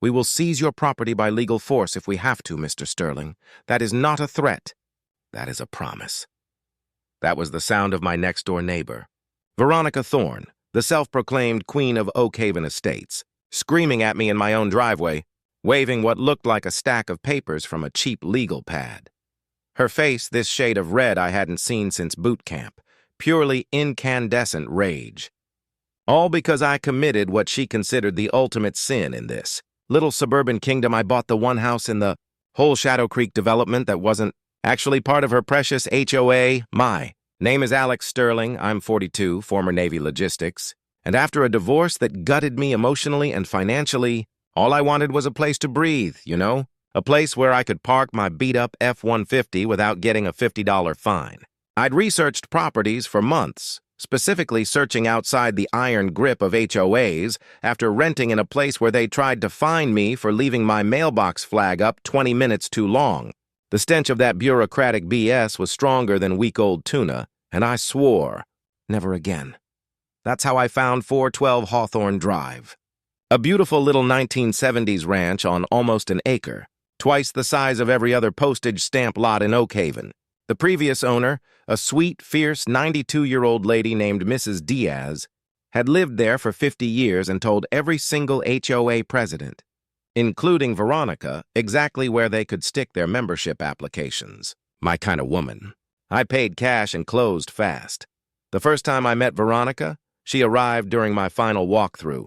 We will seize your property by legal force if we have to, Mr. Sterling. That is not a threat. That is a promise. That was the sound of my next-door neighbor, Veronica Thorne, the self-proclaimed queen of Oak Haven Estates, screaming at me in my own driveway, waving what looked like a stack of papers from a cheap legal pad. Her face this shade of red I hadn't seen since boot camp, purely incandescent rage. All because I committed what she considered the ultimate sin in this little suburban kingdom. I bought the one house in the whole Shadow Creek development that wasn't actually part of her precious HOA. My name is Alex Sterling. I'm 42, former Navy logistics. And after a divorce that gutted me emotionally and financially, all I wanted was a place to breathe, a place where I could park my beat-up F-150 without getting a $50 fine. I'd researched properties for months, specifically searching outside the iron grip of HOAs after renting in a place where they tried to fine me for leaving my mailbox flag up 20 minutes too long. The stench of that bureaucratic BS was stronger than week-old tuna, and I swore, never again. That's how I found 412 Hawthorne Drive. A beautiful little 1970s ranch on almost an acre, twice the size of every other postage stamp lot in Oak Haven. The previous owner, a sweet, fierce 92-year-old lady named Mrs. Diaz, had lived there for 50 years and told every single HOA president, including Veronica, exactly where they could stick their membership applications. My kind of woman. I paid cash and closed fast. The first time I met Veronica, she arrived during my final walkthrough,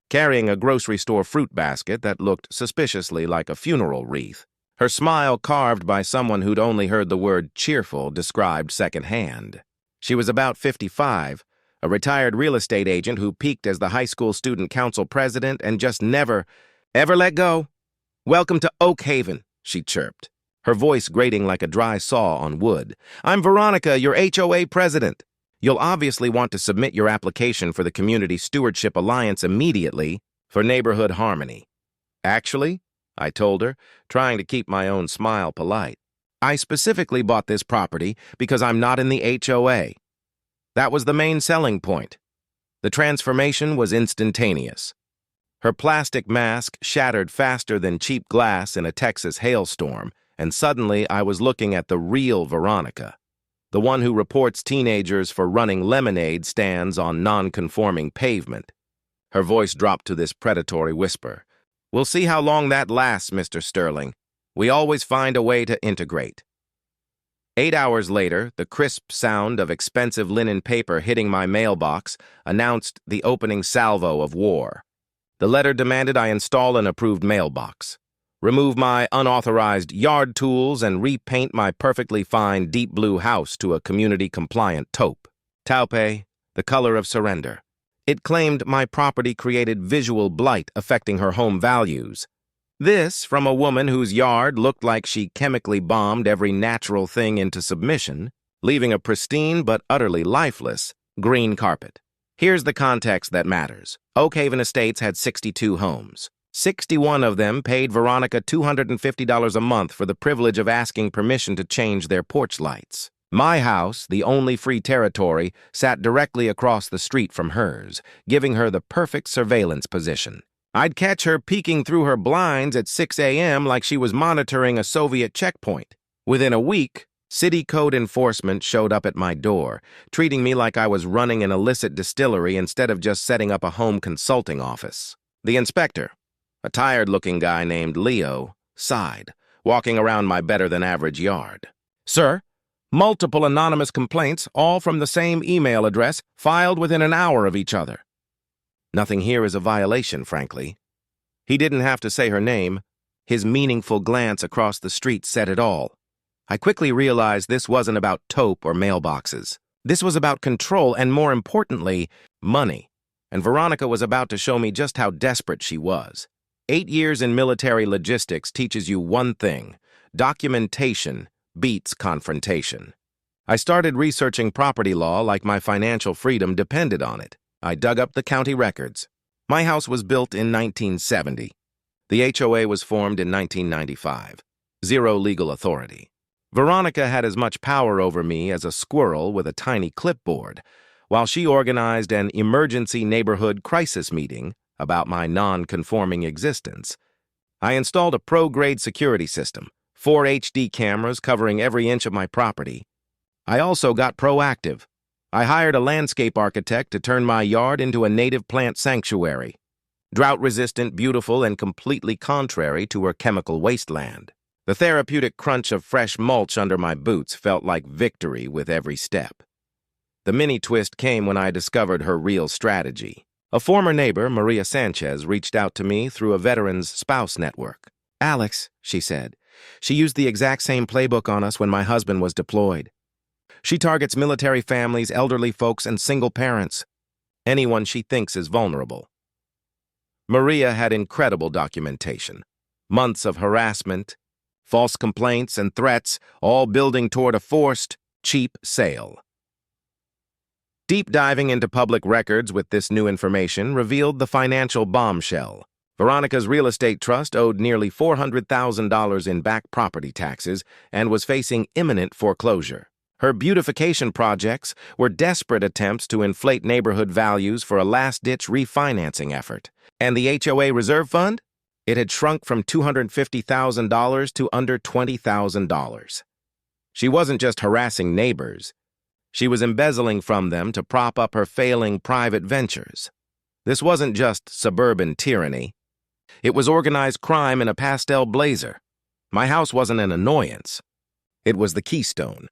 carrying a grocery store fruit basket that looked suspiciously like a funeral wreath. Her smile, carved by someone who'd only heard the word cheerful described secondhand. She was about 55, a retired real estate agent who peaked as the high school student council president and just never, ever let go. "Welcome to Oak Haven," she chirped, her voice grating like a dry saw on wood. "I'm Veronica, your HOA president. You'll obviously want to submit your application for the Community Stewardship Alliance immediately for neighborhood harmony." "Actually," I told her, trying to keep my own smile polite, "I specifically bought this property because I'm not in the HOA." That was the main selling point. The transformation was instantaneous. Her plastic mask shattered faster than cheap glass in a Texas hailstorm, and suddenly I was looking at the real Veronica, the one who reports teenagers for running lemonade stands on non-conforming pavement. Her voice dropped to this predatory whisper. "We'll see how long that lasts, Mr. Sterling. We always find a way to integrate." 8 hours later, the crisp sound of expensive linen paper hitting my mailbox announced the opening salvo of war. The letter demanded I install an approved mailbox, remove my unauthorized yard tools, and repaint my perfectly fine deep blue house to a community-compliant taupe, the color of surrender. It claimed my property created visual blight affecting her home values. This from a woman whose yard looked like she chemically bombed every natural thing into submission, leaving a pristine but utterly lifeless green carpet. Here's the context that matters. Oak Haven Estates had 62 homes. 61 of them paid Veronica $250 a month for the privilege of asking permission to change their porch lights. My house, the only free territory, sat directly across the street from hers, giving her the perfect surveillance position. I'd catch her peeking through her blinds at 6 a.m. like she was monitoring a Soviet checkpoint. Within a week, city code enforcement showed up at my door, treating me like I was running an illicit distillery instead of just setting up a home consulting office. The inspector, a tired-looking guy named Leo, sighed, walking around my better-than-average yard. "Sir, multiple anonymous complaints, all from the same email address, filed within an hour of each other." Nothing here is a violation, frankly. He didn't have to say her name. His meaningful glance across the street said it all. I quickly realized this wasn't about taupe or mailboxes. This was about control and, more importantly, money. And Veronica was about to show me just how desperate she was. 8 years in military logistics teaches you one thing: documentation beats confrontation. I started researching property law like my financial freedom depended on it. I dug up the county records. My house was built in 1970. The HOA was formed in 1995. Zero legal authority. Veronica had as much power over me as a squirrel with a tiny clipboard, while she organized an emergency neighborhood crisis meeting about my non-conforming existence. I installed a pro-grade security system, 4 HD cameras covering every inch of my property. I also got proactive. I hired a landscape architect to turn my yard into a native plant sanctuary, drought-resistant, beautiful, and completely contrary to her chemical wasteland. The therapeutic crunch of fresh mulch under my boots felt like victory with every step. The mini-twist came when I discovered her real strategy. A former neighbor, Maria Sanchez, reached out to me through a veteran's spouse network. "Alex," she said, "she used the exact same playbook on us when my husband was deployed. She targets military families, elderly folks, and single parents, anyone she thinks is vulnerable." Maria had incredible documentation. Months of harassment, false complaints, and threats, all building toward a forced, cheap sale. Deep diving into public records with this new information revealed the financial bombshell. Veronica's real estate trust owed nearly $400,000 in back property taxes and was facing imminent foreclosure. Her beautification projects were desperate attempts to inflate neighborhood values for a last-ditch refinancing effort. And the HOA Reserve Fund? It had shrunk from $250,000 to under $20,000. She wasn't just harassing neighbors. She was embezzling from them to prop up her failing private ventures. This wasn't just suburban tyranny. It was organized crime in a pastel blazer. My house wasn't an annoyance. It was the keystone.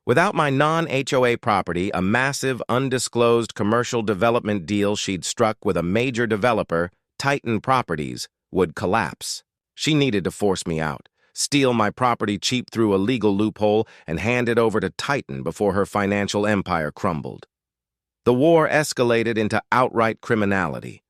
Without my non-HOA property, a massive, undisclosed commercial development deal she'd struck with a major developer, Titan Properties, would collapse. She needed to force me out, steal my property cheap through a legal loophole, and hand it over to Titan before her financial empire crumbled. The war escalated into outright criminality.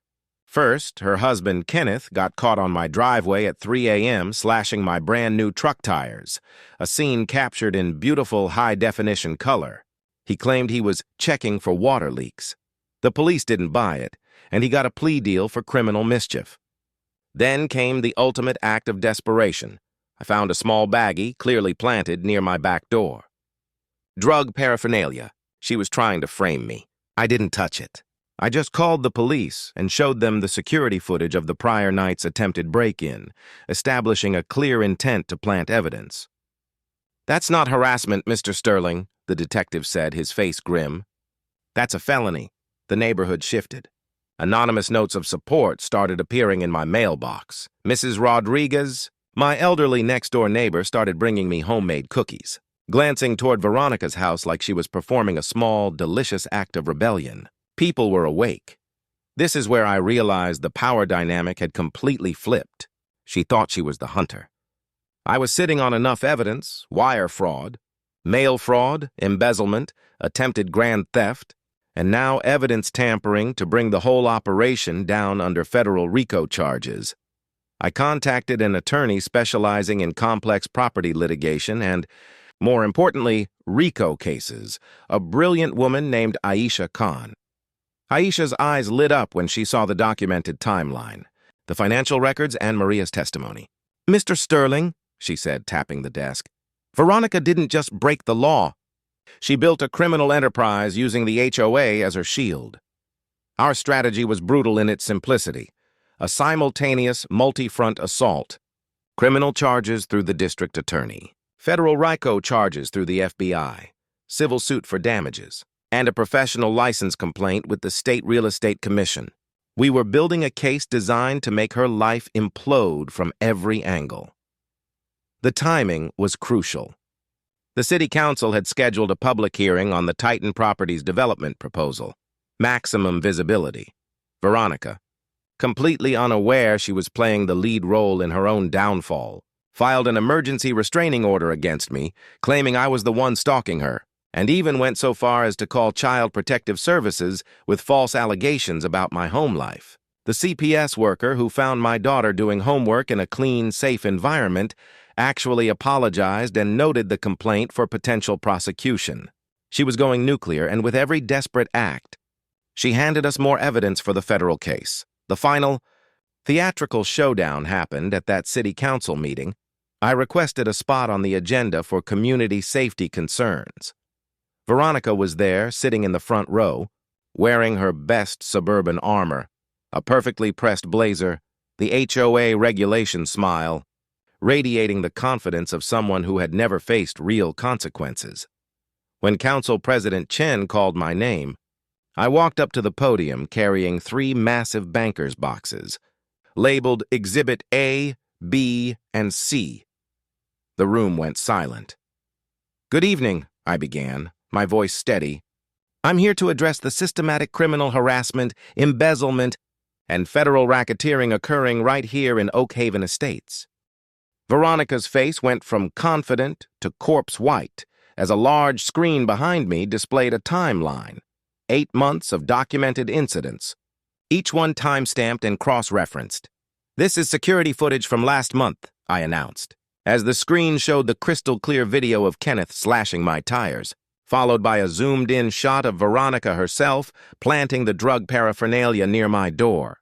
First, her husband, Kenneth, got caught on my driveway at 3 a.m. slashing my brand-new truck tires, a scene captured in beautiful high-definition color. He claimed he was checking for water leaks. The police didn't buy it, and he got a plea deal for criminal mischief. Then came the ultimate act of desperation. I found a small baggie, clearly planted, near my back door. Drug paraphernalia. She was trying to frame me. I didn't touch it. I just called the police and showed them the security footage of the prior night's attempted break-in, establishing a clear intent to plant evidence. "That's not harassment, Mr. Sterling," the detective said, his face grim. "That's a felony." The neighborhood shifted. Anonymous notes of support started appearing in my mailbox. Mrs. Rodriguez, my elderly next-door neighbor, started bringing me homemade cookies, glancing toward Veronica's house like she was performing a small, delicious act of rebellion. People were awake. This is where I realized the power dynamic had completely flipped. She thought she was the hunter. I was sitting on enough evidence: wire fraud, mail fraud, embezzlement, attempted grand theft, and now evidence tampering to bring the whole operation down under federal RICO charges. I contacted an attorney specializing in complex property litigation and, more importantly, RICO cases, a brilliant woman named Aisha Khan. Aisha's eyes lit up when she saw the documented timeline, the financial records, and Maria's testimony. "Mr. Sterling," she said, tapping the desk, "Veronica didn't just break the law. She built a criminal enterprise using the HOA as her shield. Our strategy was brutal in its simplicity: a simultaneous, multi-front assault. Criminal charges through the district attorney, federal RICO charges through the FBI, civil suit for damages, and a professional license complaint with the State Real Estate Commission. We were building a case designed to make her life implode from every angle." The timing was crucial. The City Council had scheduled a public hearing on the Titan Properties development proposal, maximum visibility. Veronica, completely unaware she was playing the lead role in her own downfall, filed an emergency restraining order against me, claiming I was the one stalking her, and even went so far as to call Child Protective Services with false allegations about my home life. The CPS worker who found my daughter doing homework in a clean, safe environment actually apologized and noted the complaint for potential prosecution. She was going nuclear, and with every desperate act, she handed us more evidence for the federal case. The final, theatrical showdown happened at that city council meeting. I requested a spot on the agenda for community safety concerns. Veronica was there, sitting in the front row, wearing her best suburban armor, a perfectly pressed blazer, the HOA regulation smile, radiating the confidence of someone who had never faced real consequences. When Council President Chen called my name, I walked up to the podium carrying 3 massive banker's boxes, labeled Exhibit A, B, and C. The room went silent. "Good evening," I began, my voice steady. "I'm here to address the systematic criminal harassment, embezzlement, and federal racketeering occurring right here in Oak Haven Estates." Veronica's face went from confident to corpse white as a large screen behind me displayed a timeline, 8 months of documented incidents, each one time-stamped and cross-referenced. "This is security footage from last month," I announced, as the screen showed the crystal-clear video of Kenneth slashing my tires, followed by a zoomed-in shot of Veronica herself planting the drug paraphernalia near my door.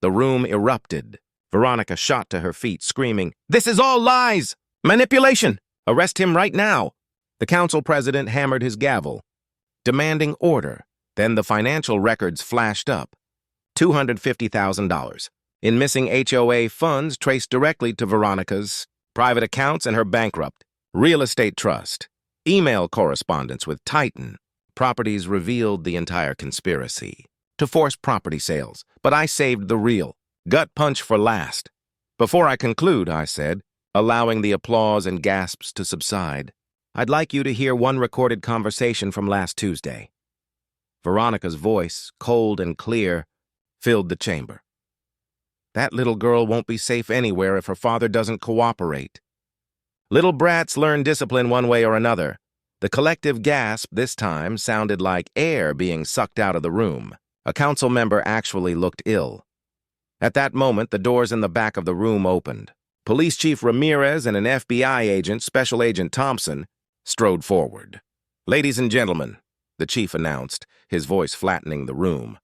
The room erupted. Veronica shot to her feet, screaming, "This is all lies! Manipulation! Arrest him right now!" The council president hammered his gavel, demanding order. Then the financial records flashed up. $250,000 in missing HOA funds traced directly to Veronica's private accounts and her bankrupt real estate trust. Email correspondence with Titan Properties revealed the entire conspiracy to force property sales, but I saved the real gut punch for last. "Before I conclude," I said, allowing the applause and gasps to subside, "I'd like you to hear one recorded conversation from last Tuesday." Veronica's voice, cold and clear, filled the chamber. "That little girl won't be safe anywhere if her father doesn't cooperate. Little brats learn discipline one way or another." The collective gasp this time sounded like air being sucked out of the room. A council member actually looked ill. At that moment, the doors in the back of the room opened. Police Chief Ramirez and an FBI agent, Special Agent Thompson, strode forward. "Ladies and gentlemen," the chief announced, his voice flattening the room,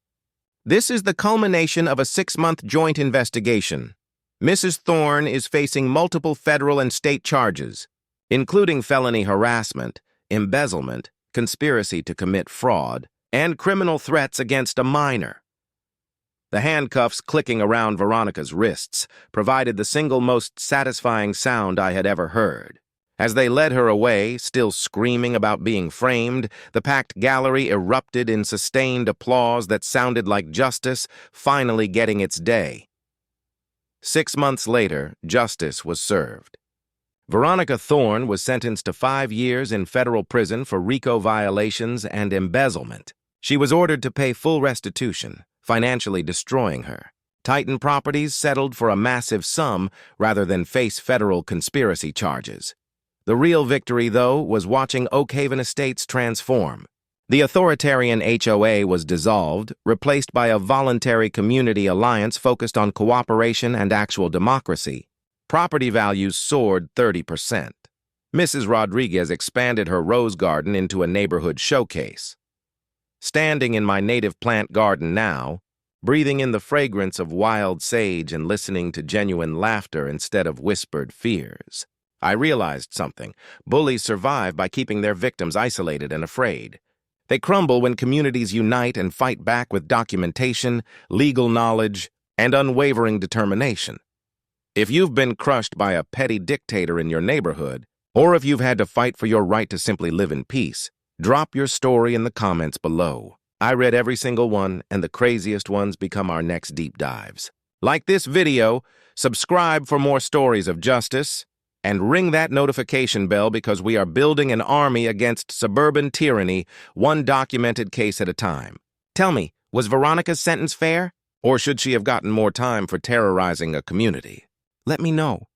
"this is the culmination of a 6-month joint investigation. Mrs. Thorne is facing multiple federal and state charges, including felony harassment, embezzlement, conspiracy to commit fraud, and criminal threats against a minor." The handcuffs clicking around Veronica's wrists provided the single most satisfying sound I had ever heard. As they led her away, still screaming about being framed, the packed gallery erupted in sustained applause that sounded like justice finally getting its day. 6 months later, justice was served. Veronica Thorne was sentenced to 5 years in federal prison for RICO violations and embezzlement. She was ordered to pay full restitution, financially destroying her. Titan Properties settled for a massive sum rather than face federal conspiracy charges. The real victory, though, was watching Oak Haven Estates transform. The authoritarian HOA was dissolved, replaced by a voluntary community alliance focused on cooperation and actual democracy. Property values soared 30%. Mrs. Rodriguez expanded her rose garden into a neighborhood showcase. Standing in my native plant garden now, breathing in the fragrance of wild sage and listening to genuine laughter instead of whispered fears, I realized something. Bullies survive by keeping their victims isolated and afraid. They crumble when communities unite and fight back with documentation, legal knowledge, and unwavering determination. If you've been crushed by a petty dictator in your neighborhood, or if you've had to fight for your right to simply live in peace, drop your story in the comments below. I read every single one, and the craziest ones become our next deep dives. Like this video, subscribe for more stories of justice, and ring that notification bell because we are building an army against suburban tyranny, one documented case at a time. Tell me, was Veronica's sentence fair? Or should she have gotten more time for terrorizing a community? Let me know.